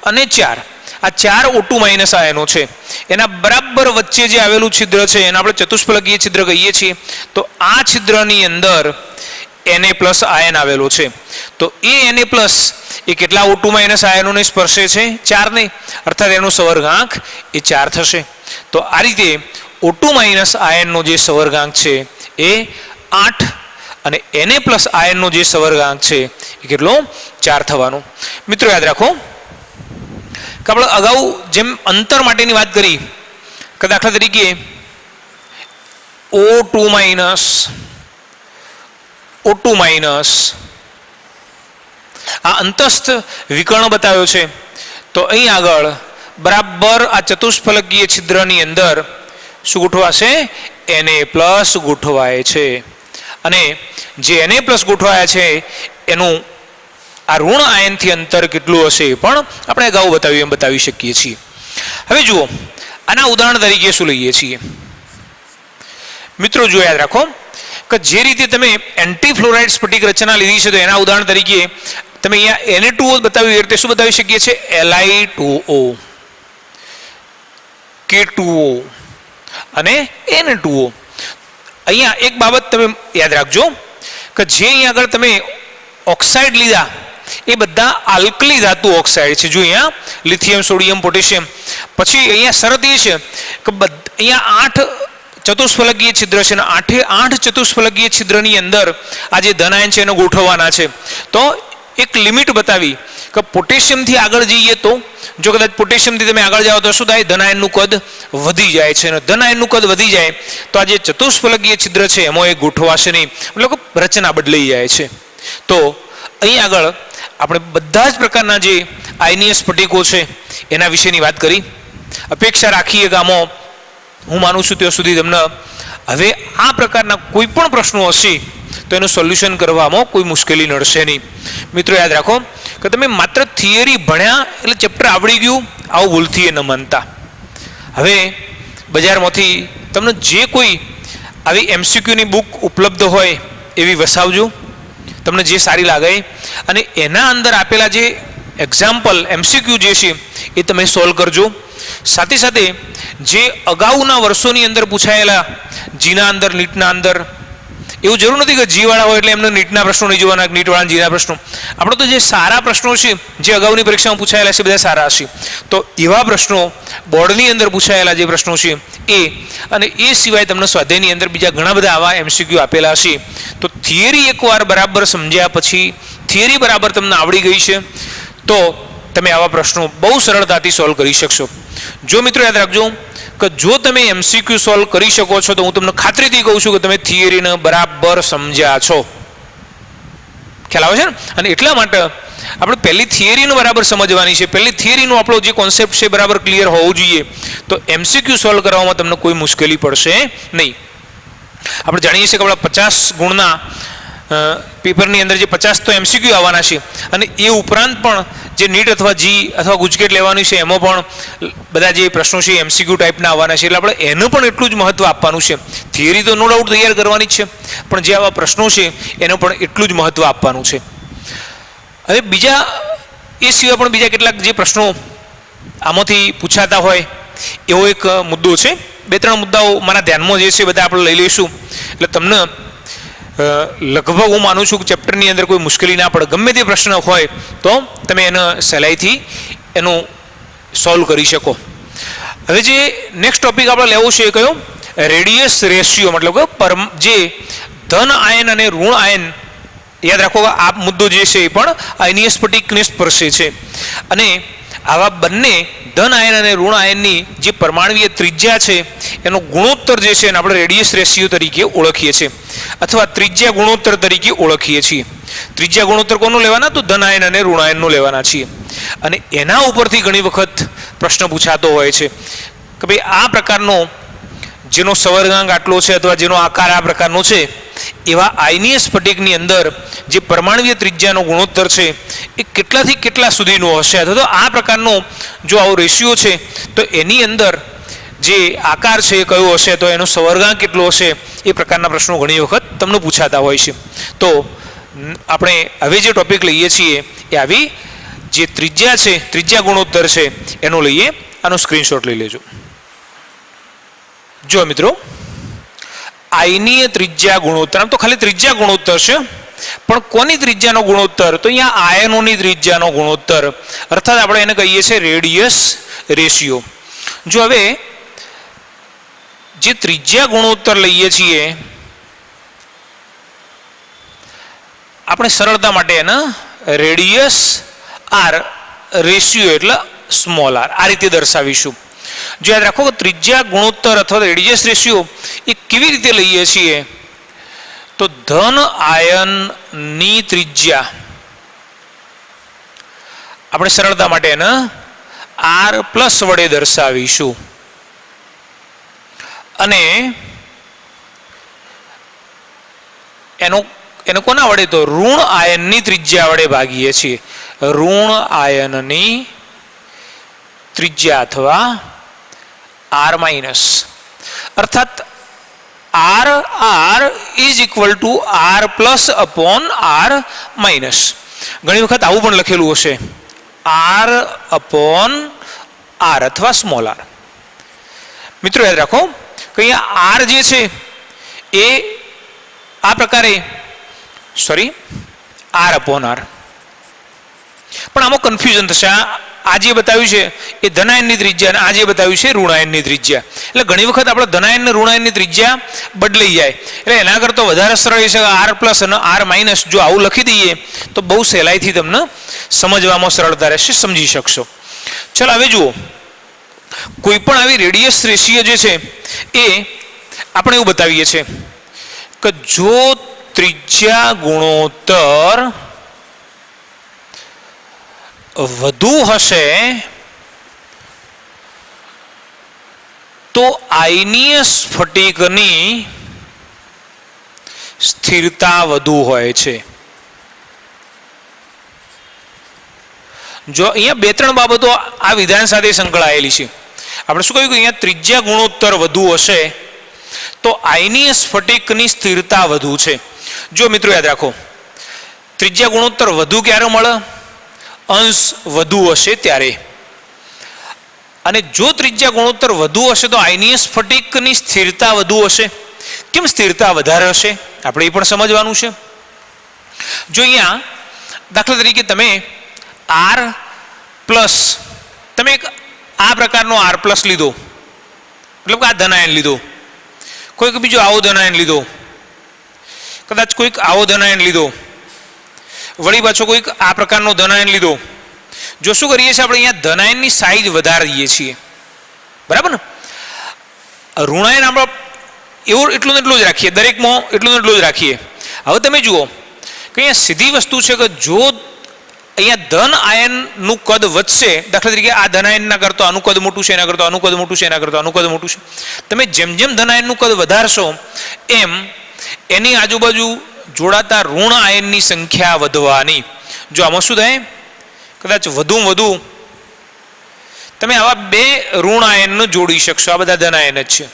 અને 4 આ 4 O2 માઇનસ આયનો છે. એના બરાબર વચ્ચે જે આવેલું છિદ્ર છે એને આપણે ચતુષ્ફલકીય છિદ્ર કહીએ છીએ. તો આ છિદ્રની અંદર Na પ્લસ આયન આવેલો છે. તો એ Na પ્લસ એ કેટલા O2 માઇનસ આયનોને સ્પર્શે છે? 4 ને. અર્થાત એનો સવર્ગાંક એ 4 થશે. તો આ રીતે O2 માઇનસ આયનનો જે સવર્ગાંક છે એ 8 અને Na પ્લસ આયનનો જે સવર્ગાંક છે એ કેટલો? 4 થવાનો. મિત્રો યાદ રાખો કે આપણે અગાઉ જેમ અંતર માટેની વાત કરી કે દાખલા તરીકે O2 માઇનસ આ અંતસ્થ વિકર્ણ બતાવ્યો છે. તો અહીં આગળ બરાબર આ ચતુષ્ફલકીય છિદ્રની અંદર શું ગોઠવાશે? Na પ્લસ ગોઠવાય છે. અને જે Na પ્લસ ગોઠવાયા છે એનું આ ઋણ આયનથી અંતર કેટલું હશે પણ આપણે અગાઉ બતાવ્યું એમ બતાવી શકીએ છીએ. હવે જુઓ આના ઉદાહરણ તરીકે શું લઈએ છીએ મિત્રો? જો યાદ રાખો કે જે રીતે તમે એન્ટી ફ્લોરાઇડ સ્ફટિક રચના લીધી છે તો એના ઉદાહરણ તરીકે તમે અહીંયા Na2O બતાવ્યું એ રીતે શું બતાવી શકીએ છીએ? Li2O, K2O અને Na2O. અહીંયા એક બાબત તમે યાદ રાખજો કે જે અહીંયા આગળ તમે ઓક્સાઇડ લીધા એ બધા આલ્કલી ધાતુ ઓક્સાઇડ છે. જો અહીંયા લિથિયમ, સોડિયમ, પોટેશિયમ. પછી અહીંયા શરત એ છે કે અહીંયા 8 ચતુષ્ફલકીય છિદ્ર છે અને 8 ચતુષ્ફલકીય છિદ્રની અંદર આ જે ધન આયન છે એને ગોઠવવાના છે. તો એક લિમિટ બતાવી કે પોટેશિયમથી આગળ જઈએ તો જો કદાચ પોટેશિયમથી તમે આગળ જાઓ તો શું થાય? ધન આયનનું કદ વધી જાય છે. અને ધન આયનનું કદ વધી જાય તો આ જે ચતુષ્ફલકીય છિદ્ર છે એમાં એ ગોઠવાશે નહીં, એટલે કે રચના બદલાઈ જાય છે. તો અહીં આગળ આપણે બધા જ પ્રકારના જે આયનીય સ્ફટિકો છે એના વિશેની વાત કરી. અપેક્ષા રાખીએ કે આમાં હું માનું છું ત્યાં સુધી તમને હવે આ પ્રકારના કોઈ પણ પ્રશ્નો હશે તો એનું સોલ્યુશન કરવામાં કોઈ મુશ્કેલી નડશે નહીં. મિત્રો યાદ રાખો કે તમે માત્ર થિયરી ભણ્યા એટલે ચેપ્ટર આવડી ગયું આવું ભૂલથી એ ન માનતા. હવે બજારમાંથી તમને જે કોઈ આવી MCQની બુક ઉપલબ્ધ હોય એવી વસાવજો, તમને જે સારી લાગે, અને એના અંદર આપેલા જે એક્ઝામ્પલ MCQ જે છે એ તમે સોલ્વ કરજો. સાથે સાથે જે અગાઉના વર્ષોની અંદર પૂછાયેલા જીના અંદર, નીટના અંદર, એવું જરૂર નથી કે જીવાળા હોય એટલે એમને નીટના પ્રશ્નો નહીં જોવાના, નીટવાળા જીના પ્રશ્નો. આપણે તો જે સારા પ્રશ્નો છે જે અગાઉની પરીક્ષામાં પૂછાયેલા છે બધા સારા હશે. તો એવા પ્રશ્નો બોર્ડની અંદર પૂછાયેલા જે પ્રશ્નો છે એ, અને એ સિવાય તમને સ્વાધ્યાયની અંદર બીજા ઘણા બધા આવા MCQ આપેલા હશે. તો થિયરી એકવાર બરાબર સમજ્યા પછી, થિયરી બરાબર તમને આવડી ગઈ છે તો તમે આવા પ્રશ્નો બહુ સરળતાથી સોલ્વ કરી શકશો. જો મિત્રો યાદ રાખજો કે જો તમે MCQ સોલ્વ કરી શકો છો તો હું તમને ખાતરીથી કહું છું કે તમે થિયરીને બરાબર સમજ્યા છો. ખ્યાલ આવે છે ને? અને એટલા માટે આપણે પહેલી થિયરીને બરાબર સમજવાની છે. પહેલી થિયરીનો આપણો જે કોન્સેપ્ટ છે બરાબર ક્લિયર હોવું જોઈએ. તો MCQ સોલ્વ કરવામાં તમને કોઈ મુશ્કેલી પડશે નહીં. આપણે જાણીએ છીએ કે આપણા 50 ગુણના પેપરની અંદર જે 50 તો MCQ આવવાના છે, અને એ ઉપરાંત પણ જે નીટ અથવા જી અથવા ગુજકેટ લેવાની છે એમાં પણ બધા જે પ્રશ્નો છે MCQ ટાઈપના આવવાના છે. એટલે આપણે એનું પણ એટલું જ મહત્વ આપવાનું છે. થિયરી તો નો ડાઉટ તૈયાર કરવાની જ છે, પણ જે આવા પ્રશ્નો છે એનું પણ એટલું જ મહત્વ આપવાનું છે. હવે બીજા એ સિવાય પણ બીજા કેટલાક જે પ્રશ્નો આમાંથી પૂછાતા હોય એવો એક મુદ્દો છે. 2-3 મુદ્દાઓ મારા ધ્યાનમાં જે છે બધા આપણે લઈ લઈશું એટલે તમને લગભગ હું માનું છું કે ચેપ્ટરની અંદર કોઈ મુશ્કેલી ના પડે. ગમે તે પ્રશ્ન હોય તો તમે એને સહેલાઈથી એનું સોલ્વ કરી શકો. હવે જે નેક્સ્ટ ટોપિક આપણે લેવો છે એ કયો? રેડિયસ રેશિયો, મતલબ કે જે ધન આયન અને ઋણ આયન, યાદ રાખો આ મુદ્દો જે છે એ પણ આયનીય સ્ફટિકને સ્પર્શે છે. અને આવા બંને ધન આયન અને ઋણ આયનની જે પરમાણુય ત્રિજ્યા છે એનો ગુણોત્તર જે છે એને આપણે રેડિયસ રેશિયો તરીકે ઓળખીએ છીએ અથવા ત્રિજ્યા ગુણોત્તર તરીકે ઓળખીએ છીએ. ત્રિજ્યા ગુણોત્તર કોનું લેવાના? તો ધન આયન અને ઋણ આયનનું લેવાના છીએ. અને એના ઉપરથી ઘણી વખત પ્રશ્ન પૂછાતો હોય છે કે ભાઈ આ પ્રકારનો જેનો સવર્ગાંક આટલો છે અથવા જેનો આકાર આ પ્રકારનો છે એવા આયનીય સ્ફટિકની અંદર જે પરમાણુય ત્રિજ્યાનો ગુણોત્તર છે એ કેટલાથી કેટલા સુધીનો હશે, અથવા તો આ પ્રકારનો જો આવો રેશિયો છે તો એની અંદર જે આકાર છે એ કયો હશે, તો એનો સવર્ગાંક કેટલો હશે, એ પ્રકારના પ્રશ્નો ઘણી વખત તમને પૂછાતા હોય છે. તો આપણે હવે જે ટોપિક લઈએ છીએ એ આવી જે ત્રિજ્યા છે, ત્રિજ્યા ગુણોત્તર છે એનો લઈએ. આનો સ્ક્રીનશોટ લઈ લેજો. જો મિત્રો, આયનીય ત્રિજ્યા ગુણોત્તર, આમ તો ખાલી ત્રિજ્યા ગુણોત્તર છે, પણ કોની ત્રિજ્યાનો ગુણોત્તર? તો અહીંયા આયનોની ત્રિજ્યાનો ગુણોત્તર, અર્થાત આપણે એને કહીએ છીએ રેડિયસ રેશિયો. જો હવે જે ત્રિજ્યા ગુણોત્તર લઈએ છીએ આપણે સરળતા માટે એને રેડિયસ આર રેશિયો એટલે સ્મોલ આર આ રીતે દર્શાવીશું. જો યાદ રાખો કે ત્રિજ્યા ગુણોત્તર અથવા રેડિયસ રેશિયો એ કેવી રીતે લઈએ છીએ? તો ધન આયનની ત્રિજ્યા આપણે સરળતા માટે એને આર પ્લસ વડે દર્શાવીશું અને એને કોના વડે? તો ઋણ આયનની ત્રિજ્યા વડે ભાગીએ છીએ. ઋણ આયનની ત્રિજ્યા અથવા આર માઇનસ, અર્થાત R R is equal to R plus upon R minus. ઘણી વખત આવું પણ લખેલું હશે, આર અપોન આર અથવા સ્મોલ આર. મિત્રો યાદ રાખો કે અહીંયા આર જે છે એ આ પ્રકારે આર અપોન આર, પણ આમાં કન્ફ્યુઝન થશે. આ જે બતાવ્યું છે એ ધનાયનની ત્રિજ્યા અને આ જે બતાવ્યું છે ઋણાયનની ત્રિજ્યા. એટલે ઘણી વખત આપણે ધનાયન અને ઋણાયનની ત્રિજ્યા બદલાઈ જાય. એટલે એના કરતાં વધારે સરળ છે આર પ્લસ અને આર માઇનસ. જો આવું લખી દઈએ તો બહુ સહેલાઈથી તમને સમજવામાં સરળતા રહેશે, સમજી શકશો. ચાલો હવે જુઓ, કોઈ પણ આવી રેડિયસ રેશિયો જે છે એ આપણે એવું બતાવીએ છીએ કે જો ત્રિજ્યા ગુણોત્તર વધુ હશે તો આયનીય સ્ફટિકની સ્થિરતા વધુ હોય છે. જો અહીંયા 2-3 બાબતો આ વિધાન સાથે સંકળાયેલી છે. આપણે શું કહ્યું કે અહીંયા ત્રિજ્યા ગુણોત્તર વધુ હશે તો આયનીય સ્ફટિકની સ્થિરતા વધુ છે. જો મિત્રો યાદ રાખો, ત્રિજ્યા ગુણોત્તર વધુ ક્યારે મળે? અંશ વધુ હશે ત્યારે. અને જો ત્રિજ્યા ગુણોત્તર વધુ હશે તો આયનીય સ્ફટિકની સ્થિરતા વધુ હશે. કેમ સ્થિરતા વધારે હશે આપણે એ પણ સમજવાનું છે. જો અહીંયા દાખલા તરીકે તમે આર પ્લસ, તમે એક આ પ્રકારનો આર પ્લસ લીધો, મતલબ કે આ ધનાયન લીધો, કોઈક બીજો આવો ધનાયન લીધો, કદાચ કોઈક આવો ધનાયન લીધો, વળી પાછો કોઈક આ પ્રકારનો ધનાયન લીધો. જો શું કરીએ છીએ આપણે અહીંયા ધનાયનની સાઈઝ વધારીએ છીએ, બરાબર ને? ઋણાયન આપણે એટલું ને એટલું જ રાખીએ, દરેકમાં એટલું ને એટલું જ રાખીએ. હવે તમે જુઓ કે અહીંયા સીધી વસ્તુ છે કે જો અહીંયા ધન આયનનું કદ વધશે, દાખલા તરીકે આ ધન આયનના કરતો આનું કદ મોટું છે, એના કરતો આનું કદ મોટું છે, એના કરતો આનું કદ મોટું છે, તમે જેમ જેમ ધન આયનનું કદ વધારશો એમ એની આજુબાજુ જોડાતા ઋણ આયનની સંખ્યા વધવાની. જો આમાં શું થાય, કદાચ વધુ તમે આવા 2 ઋણ આયન જોડી શકશો. આ બધા ધન આયન જ છે.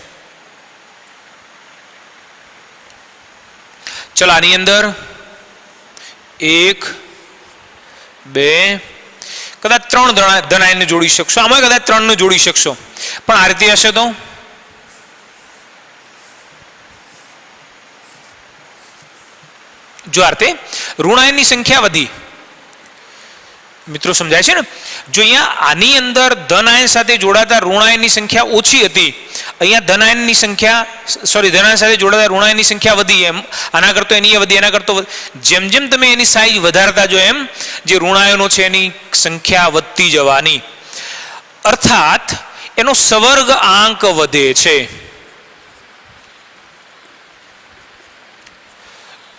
ચલો આની અંદર 1 2 કદાચ 3 ધન આયનને જોડી શકશો, આમાં કદાચ 3 ને જોડી શકશો, પણ આ રીતે હશે તો જો આ રીતે ઋણ આયનની સંખ્યા વધી. મિત્રો સમજાય છે ને? જો અહીંયા આની અંદર ધન આયન સાથે જોડાતા ઋણ આયનની સંખ્યા ઓછી હતી, અહીંયા ધન આયનની સંખ્યા ધન આયન સાથે જોડાતા ઋણ આયનની સંખ્યા વધી, એમ આના કરતો એની વધી, એના કરતો જેમ જેમ તમે એની સાઈઝ વધારતા જો એમ જે ઋણ આયનો છે એની સંખ્યા વધતી જવાની, અર્થાત એનો સવર્ગ આંક વધે છે.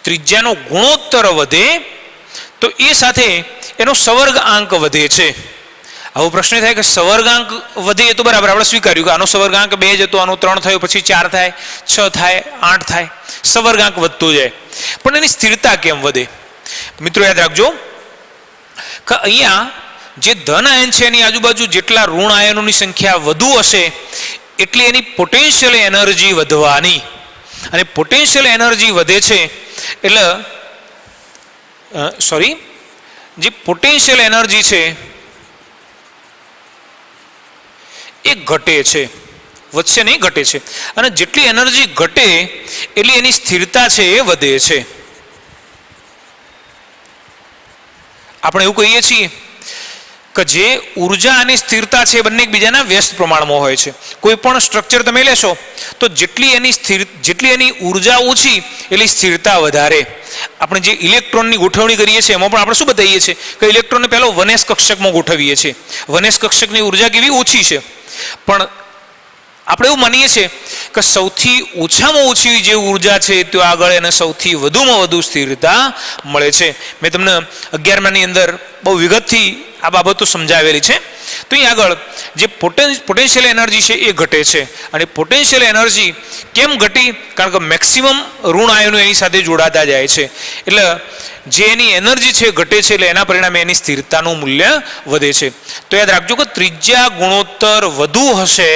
ત્રિજ્યાનો ગુણોત્તર વધે તો એ સાથે એનો સવર્ગ આંક વધે છે. આવો પ્રશ્ન થાય કે સવર્ગાંક વધે એ તો બરાબર, આપણે સ્વીકાર્યું કે આનો સવર્ગાંક 2 જ હતો, આનો 3 થયો, પછી 4 થાય, 6 થાય, 8 થાય, સવર્ગાંક વધતો જાય, પણ એની સ્થિરતા કેમ વધે? મિત્રો યાદ રાખજો કે અહીંયા જે ધન આયન છે એની આજુબાજુ જેટલા ઋણ આયનોની સંખ્યા વધુ હશે એટલી એની પોટેન્શિયલ એનર્જી વધવાની, અને પોટેન્શિયલ એનર્જી વધે છે એટલે જે પોટેન્શિયલ એનર્જી છે એ ઘટે છે, વધશે નહીં, ઘટે છે. અને જેટલી એનર્જી ઘટે એટલી એની સ્થિરતા છે એ વધે છે. આપણે એવું કહીએ છીએ કે જે ઉર્જા અને સ્થિરતા છે બંને એકબીજાના વ્યસ્ત પ્રમાણમાં હોય છે. કોઈ પણ સ્ટ્રક્ચર તમે લેશો તો જેટલી એની ઉર્જા ઓછી એટલી સ્થિરતા વધારે. આપણે જે ઇલેક્ટ્રોનની ગોઠવણી કરીએ છીએ એમાં પણ આપણે શું બતાવીએ છીએ કે ઇલેક્ટ્રોનને પહેલો 1s કક્ષકમાં ગોઠવીએ છીએ. 1s કક્ષકની ઉર્જા કેવી ઓછી છે, પણ આપણે એવું માનીએ છીએ કે સૌથી ઓછામાં ઓછી જે ઉર્જા છે તે આગળ એને સૌથી વધુમાં વધુ સ્થિરતા મળે છે. મેં તમને 11માની અંદર બહુ વિગતથી આ બાબતો સમજાવેલી છે. તો અહીં આગળ જે પોટેન્શિયલ એનર્જી છે એ ઘટે છે, અને પોટેન્શિયલ એનર્જી કેમ ઘટી? કારણ કે મેક્સિમમ ઋણ આયનો એની સાથે જોડાતા જાય છે, એટલે જે એની એનર્જી છે ઘટે છે, એટલે એના પરિણામે એની સ્થિરતાનું મૂલ્ય વધે છે. તો યાદ રાખજો કે ત્રિજ્યા ગુણોત્તર વધુ હશે,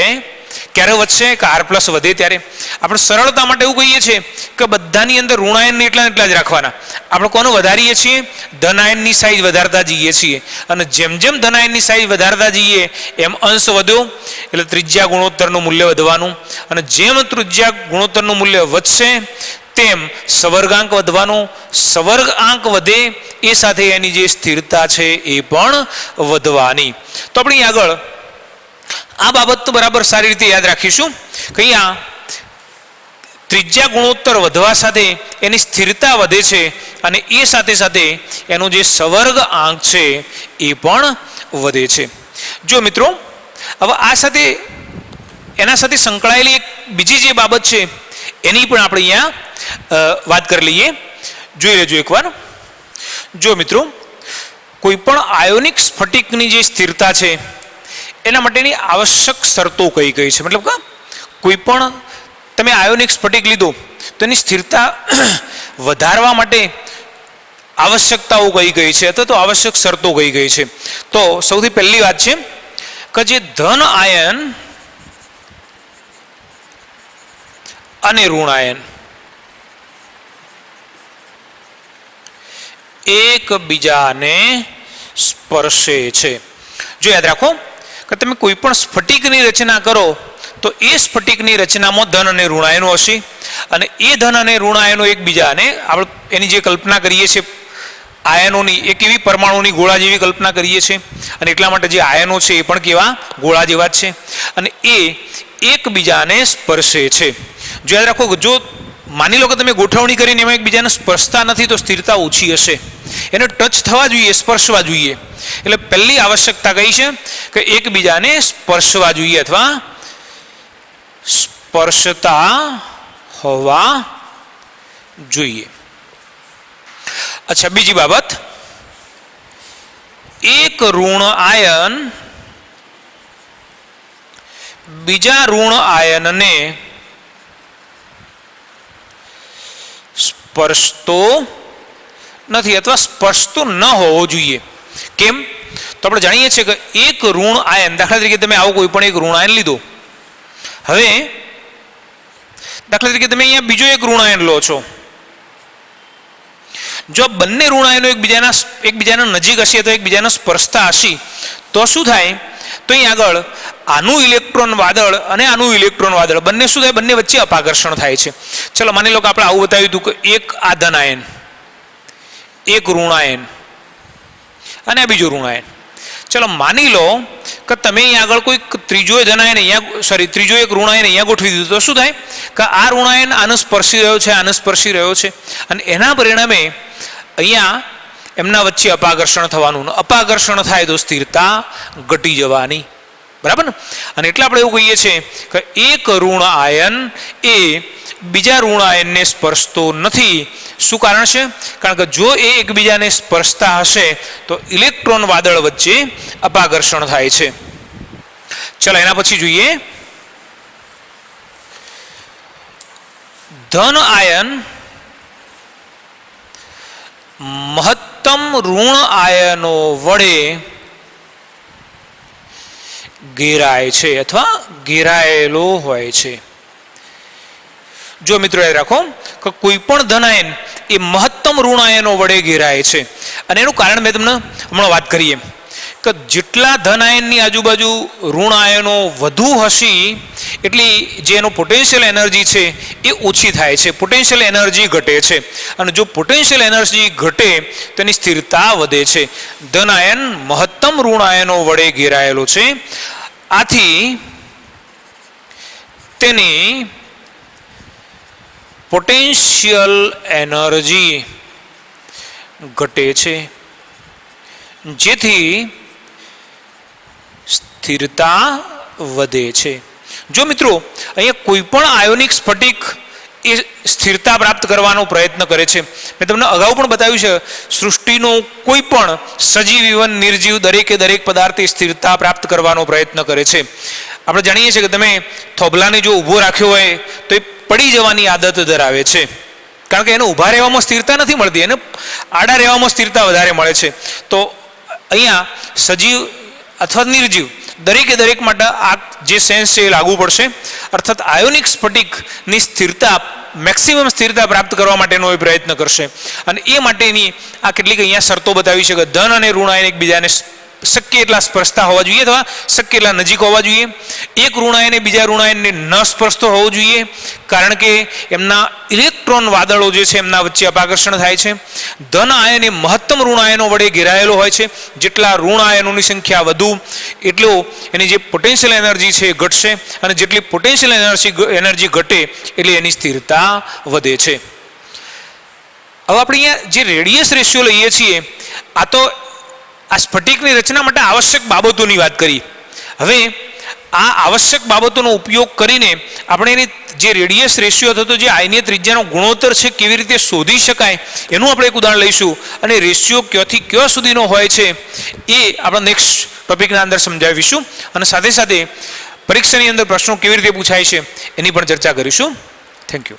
ક્યારે વધશે? કે R+ વધે ત્યારે. આપણે સરળતા માટે એવું કહીએ છીએ કે બધાની અંદર ઋણ આયન એટલા જ રાખવાના. આપણે કોને વધારીએ છીએ? ધન આયનની સાઈઝ વધારતા જઈએ છીએ, અને જેમ જેમ ધન આયનની સાઈઝ વધારતા જઈએ એમ અંશ વધ્યો એટલે ત્રિજ્યા ગુણોત્તરનું મૂલ્ય વધવાનું, અને જેમ ત્રિજ્યા ગુણોત્તરનું મૂલ્ય વધશે તેમ સવર્ગાંક વધવાનો. સવર્ગ આંક વધે એ સાથે એની જે સ્થિરતા છે એ પણ વધવાની. તો આપણે આગળ આ બાબત તો બરાબર સારી રીતે યાદ રાખીશું કે અહીંયા ત્રિજ્યા ગુણોત્તર વધવા સાથે એની સ્થિરતા વધે છે, અને એ સાથે સાથે એનો જે સવર્ગ આંક છે એ પણ વધે છે. જો મિત્રો હવે આ સાથે એના સાથે સંકળાયેલી એક બીજી જે બાબત છે એની પણ આપણે અહીંયા વાત કરી લઈએ. જોઈ લેજો એકવાર. જો મિત્રો કોઈ પણ આયોનિક સ્ફટિકની જે સ્થિરતા છે એના માટેની આવશ્યક શરતો કઈ કઈ છે? મતલબ કે કોઈ પણ તમે આયોનિક સ્ફટિક લીધો તો એની સ્થિરતા વધારવા માટે આવશ્યકતાઓ કઈ કઈ છે, અથવા તો આવશ્યક શરતો કઈ કઈ છે? તો સૌથી પહેલી વાત છે કે જે ધન આયન અને ઋણ આયન એકબીજાને સ્પર્શે છે. જો યાદ રાખો કે તમે કોઈ પણ સ્ફટિકની રચના કરો તો એ સ્ફટિકની રચનામાં ધન અને ઋણ આયનો હશે, અને એ ધન અને ઋણ આયનો એકબીજાને આપણે એની જે કલ્પના કરીએ છીએ આયનોની, એક એવી પરમાણુની ગોળા જેવી કલ્પના કરીએ છીએ, અને એટલા માટે જે આયનો છે એ પણ કેવા ગોળા જેવા જ છે, અને એ એકબીજાને સ્પર્શે છે. જો યાદ રાખો કે જો માની લો કે તમે ગોઠવણી કરીને એમાં એકબીજાને સ્પર્શતા નથી તો સ્થિરતા ઓછી હશે. એને ટચ થવા જોઈએ, સ્પર્શવા જોઈએ. એટલે પહેલી આવશ્યકતા કઈ છે કે એકબીજાને સ્પર્શવા જોઈએ અથવા સ્પર્શતા હોવા જોઈએ. અચ્છા, બીજી બાબત, એક ઋણ આયન બીજા ઋણ આયનને સ્પર્શતો નથી અથવા સ્પર્શતો ન હોવો જોઈએ. કેમ? તો આપણે જાણીએ છીએ કે એક ઋણ આયન, દાખલા તરીકે તમે આવો કોઈ પણ એક ઋણ આયન લીધો, હવે દાખલા તરીકે તમે અહીંયા બીજો એક ઋણ આયન લો છો, જો બંને ઋણ આયનો એકબીજાના નજીક હશે તો એકબીજાને સ્પર્શતા હશે તો શું થાય, તો અહીં આગળ આનું ઇલેક્ટ્રોન વાદળ અને આનું ઇલેક્ટ્રોન વાદળ બંને શું થાય, બંને વચ્ચે અપાકર્ષણ થાય છે. ચલો માની લો કે આપણે આવું બતાવ્યું હતું કે એક આ ધન આયન, એક ઋણાયન અને આ બીજું ઋણાયન. ચલો માની લો કે તમે અહીં આગળ કોઈ ત્રીજો ધનાયન અહીંયા ત્રીજો એક ઋણાયન અહીંયા ગોઠવી દીધું, તો શું થાય કે આ ઋણાયન આને સ્પર્શી રહ્યો છે, આને સ્પર્શી રહ્યો છે, અને એના પરિણામે અહીંયા એમના વચ્ચે અપાકર્ષણ થવાનું. અપાકર્ષણ થાય તો સ્થિરતા ઘટી જવાની, બરાબર ને. અને એટલે આપણે એવું કહીએ છીએ કે એક ઋણ આયન એ બીજા ઋણ આયનને સ્પર્શતો નથી. શું કારણ છે? કારણ કે જો એ એકબીજાને સ્પર્શતા હશે તો ઇલેક્ટ્રોન વાદળ વચ્ચે અપાકર્ષણ થાય છે. ચલો એના પછી જોઈએ ધન આયન મહત્તમ ઋણ આયનો વડે ઘેરાય છે અથવા ઘેરાયેલો હોય છે. જો મિત્રો યાદ રાખો કે કોઈ પણ ધન આયન એ મહત્તમ ઋણ આયનો વડે ઘેરાય છે. અને એનું કારણ મેં તમને હમણાં વાત કરીએ કે જેટલા ધન આયનની આજુબાજુ ઋણ આયનો વધુ હશે એટલી જે એનો પોટેન્શિયલ એનર્જી છે એ ઓછી થાય છે, પોટેન્શિયલ એનર્જી ઘટે છે. અને જો પોટેન્શિયલ એનર્જી ઘટે તેની સ્થિરતા વધે છે. ધન આયન મહત્તમ ઋણ આયનો વડે ઘેરાયેલો છે, આથી તેની પોટેન્શિયલ એનર્જી ઘટે છે, જેથી સ્થિરતા વધે છે. જો મિત્રો અહીંયા કોઈ પણ આયોનિક સ્ફટિક એ સ્થિરતા પ્રાપ્ત કરવાનો પ્રયત્ન કરે છે. મેં તમને અગાઉ પણ બતાવ્યું છે, સૃષ્ટિનો કોઈ પણ સજીવ નિર્જીવ દરેકે દરેક પદાર્થ સ્થિરતા પ્રાપ્ત કરવાનો પ્રયત્ન કરે છે. આપણે જાણીએ છીએ કે તમે થોભલાને જો ઊભો રાખ્યો હોય તો એ પડી જવાની આદત ધરાવે છે, કારણ કે એને ઊભા રહેવામાં સ્થિરતા નથી મળતી, એને આડા રહેવામાં સ્થિરતા વધારે મળે છે. તો અહીંયા સજીવ અથવા નિર્જીવ દરેકે દરેક માટે આ જે સેન્સ છે એ લાગુ પડશે. અર્થાત આયોનિક સ્ફટિકની સ્થિરતા મેક્સિમમ સ્થિરતા પ્રાપ્ત કરવા માટેનો એ પ્રયત્ન કરશે. અને એ માટેની આ કેટલીક અહીંયા શરતો બતાવી છે કે ધન અને ઋણ આયન એકબીજાને શક્ય એટલા સ્પર્શતા હોવા જોઈએ અથવા શક્ય એટલા નજીક હોવા જોઈએ. એક ઋણાયન બીજા ઋણાયનને ન સ્પર્શતો હોવો જોઈએ, કારણ કે એમના ઇલેક્ટ્રોન વાદળો જે છે એમના વચ્ચે અપાકર્ષણ થાય છે. ધન આયન એ મહત્તમ ઋણાયનો વડે ઘેરાયેલો હોય છે, જેટલા ઋણાયનોની સંખ્યા વધુ એટલો એની જે પોટેન્શિયલ એનર્જી છે એ ઘટશે, અને જેટલી પોટેન્શિયલ એનર્જી ઘટે એટલે એની સ્થિરતા વધે છે. હવે આપણે અહીંયા જે રેડિયસ રેશિયો લઈએ છીએ આ તો આ સ્ફટિકની રચના માટે આવશ્યક બાબતોની વાત કરી. હવે આ આવશ્યક બાબતોનો ઉપયોગ કરીને આપણે એની જે રેડિયસ રેશિયો થતો જે આયનીય ત્રિજ્યાનો ગુણોત્તર છે કેવી રીતે શોધી શકાય એનું આપણે એક ઉદાહરણ લઈશું, અને રેશિયો ક્યાંથી ક્યાં સુધીનો હોય છે એ આપણે નેક્સ્ટ ટોપિકના અંદર સમજાવીશું, અને સાથે સાથે પરીક્ષાની અંદર પ્રશ્નો કેવી રીતે પૂછાય છે એની પણ ચર્ચા કરીશું. Thank you.